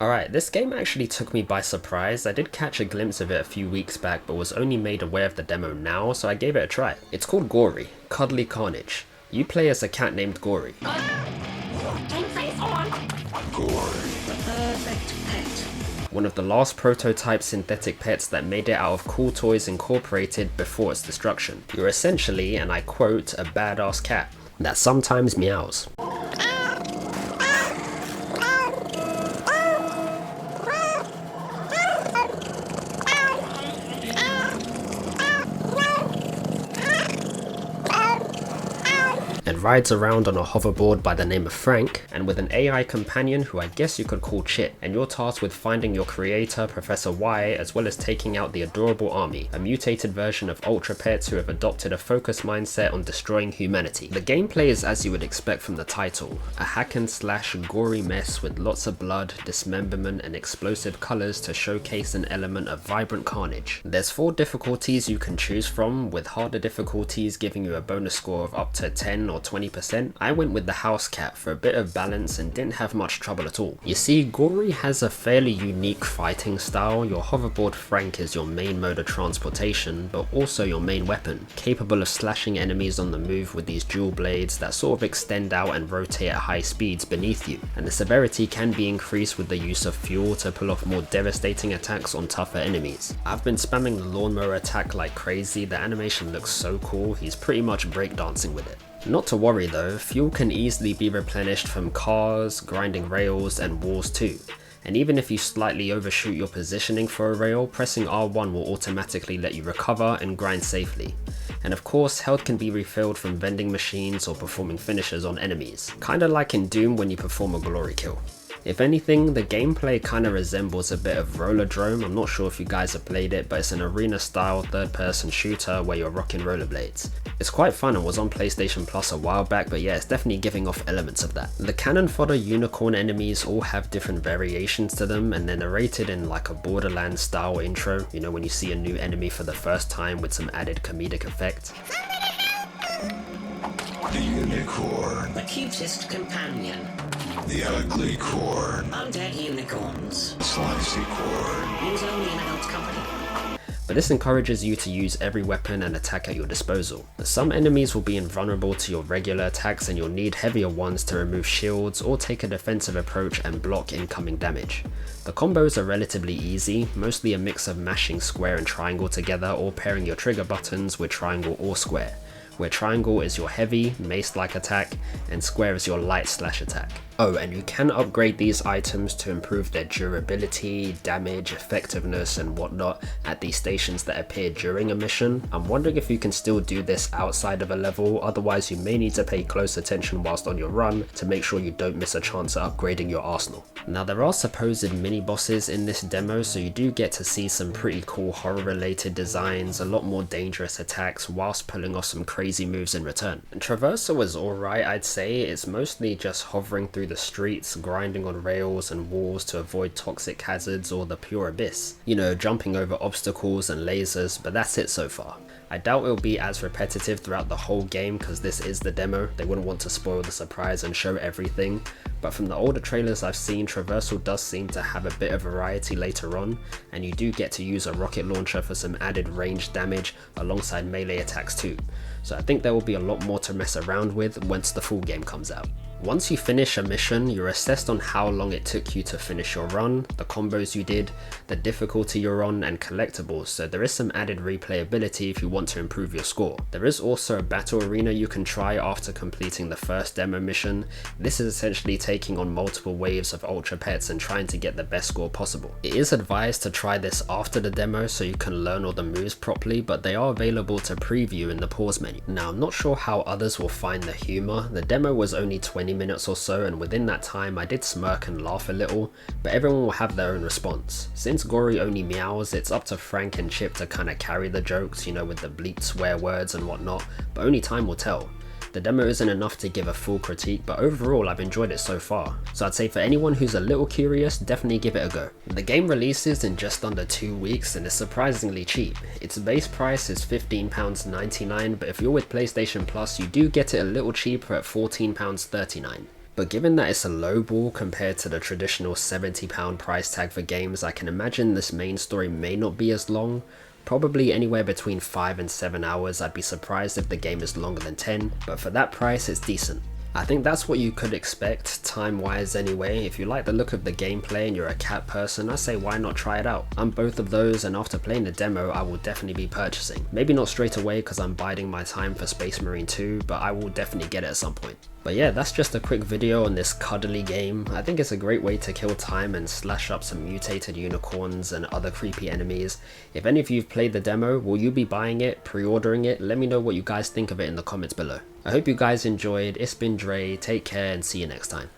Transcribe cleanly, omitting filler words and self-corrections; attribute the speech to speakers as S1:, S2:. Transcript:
S1: Alright, this game actually took me by surprise. I did catch a glimpse of it a few weeks back, but was only made aware of the demo now, so I gave it a try. It's called Gori, Cuddly Carnage. You play as a cat named Gori.
S2: Face on. Gori, the perfect pet.
S1: One of the last prototype synthetic pets that made it out of cool toys incorporated before its destruction. You're essentially, and I quote, a badass cat that sometimes meows. And rides around on a hoverboard by the name of Frank, and with an AI companion who I guess you could call Chit, and you're tasked with finding your creator, Professor Y, as well as taking out the adorable army, a mutated version of Ultra Pets who have adopted a focused mindset on destroying humanity. The gameplay is as you would expect from the title, a hack and slash gory mess with lots of blood, dismemberment and explosive colours to showcase an element of vibrant carnage. There's 4 difficulties you can choose from, with harder difficulties giving you a bonus score of up to 10 or 20%. I went with the house cat for a bit of balance and didn't have much trouble at all. You see, Gori has a fairly unique fighting style. Your hoverboard Frank is your main mode of transportation, but also your main weapon, capable of slashing enemies on the move with these dual blades that sort of extend out and rotate at high speeds beneath you. And the severity can be increased with the use of fuel to pull off more devastating attacks on tougher enemies. I've been spamming the lawnmower attack like crazy. The animation looks so cool, he's pretty much breakdancing with it. Not to worry though, fuel can easily be replenished from cars, grinding rails and walls too. And even if you slightly overshoot your positioning for a rail, pressing R1 will automatically let you recover and grind safely. And of course, health can be refilled from vending machines or performing finishes on enemies, kinda like in Doom when you perform a glory kill. If anything, the gameplay kinda resembles a bit of Rollerdrome. I'm not sure if you guys have played it, but it's an arena style third person shooter where you're rocking rollerblades. It's quite fun and was on PlayStation Plus a while back, but yeah, it's definitely giving off elements of that. The cannon fodder unicorn enemies all have different variations to them, and they're narrated in like a Borderlands style intro, you know, when you see a new enemy for the first time with some added comedic effect.
S2: The unicorn. The cutest companion. The ugly corn. Undead unicorns. Slicey corn. Use only in adult company.
S1: But this encourages you to use every weapon and attack at your disposal. Some enemies will be invulnerable to your regular attacks and you'll need heavier ones to remove shields or take a defensive approach and block incoming damage. The combos are relatively easy, mostly a mix of mashing square and triangle together or pairing your trigger buttons with triangle or square, where triangle is your heavy, mace-like attack, and square is your light slash attack. Oh, and you can upgrade these items to improve their durability, damage, effectiveness, and whatnot at these stations that appear during a mission. I'm wondering if you can still do this outside of a level, otherwise you may need to pay close attention whilst on your run to make sure you don't miss a chance at upgrading your arsenal. Now there are supposed mini-bosses in this demo, so you do get to see some pretty cool horror-related designs, a lot more dangerous attacks, whilst pulling off some crazy moves in return. And traversal was alright, I'd say. It's mostly just hovering through the streets, grinding on rails and walls to avoid toxic hazards or the pure abyss. You know, jumping over obstacles and lasers, but that's it so far. I doubt it'll be as repetitive throughout the whole game because this is the demo. They wouldn't want to spoil the surprise and show everything. But from the older trailers I've seen, traversal does seem to have a bit of variety later on, and you do get to use a rocket launcher for some added range damage alongside melee attacks too. So I think there will be a lot more to mess around with once the full game comes out. Once you finish a mission, you're assessed on how long it took you to finish your run, the combos you did, the difficulty you're on, and collectibles, so there is some added replayability if you want to improve your score. There is also a battle arena you can try after completing the first demo mission. This is essentially taking on multiple waves of Ultra Pets and trying to get the best score possible. It is advised to try this after the demo so you can learn all the moves properly, but they are available to preview in the pause menu. Now I'm not sure how others will find the humour. The demo was only 20 minutes or so, and within that time I did smirk and laugh a little, but everyone will have their own response. Since Gori only meows, it's up to Frank and Chip to kinda carry the jokes, you know, with the bleeped swear words and whatnot, but only time will tell. The demo isn't enough to give a full critique, but overall I've enjoyed it so far. So I'd say for anyone who's a little curious, definitely give it a go. The game releases in just under 2 weeks and is surprisingly cheap. Its base price is £15.99, but if you're with PlayStation Plus, you do get it a little cheaper at £14.39. But given that it's a lowball compared to the traditional £70 price tag for games, I can imagine this main story may not be as long. Probably anywhere between 5 and 7 hours. I'd be surprised if the game is longer than 10, but for that price it's decent. I think that's what you could expect, time-wise anyway. If you like the look of the gameplay and you're a cat person, I say why not try it out. I'm both of those, and after playing the demo I will definitely be purchasing. Maybe not straight away because I'm biding my time for Space Marine 2, but I will definitely get it at some point. But yeah, that's just a quick video on this cuddly game. I think it's a great way to kill time and slash up some mutated unicorns and other creepy enemies. If any of you have played the demo, will you be buying it, pre-ordering it? Let me know what you guys think of it in the comments below. I hope you guys enjoyed. It's been Dre, take care and see you next time.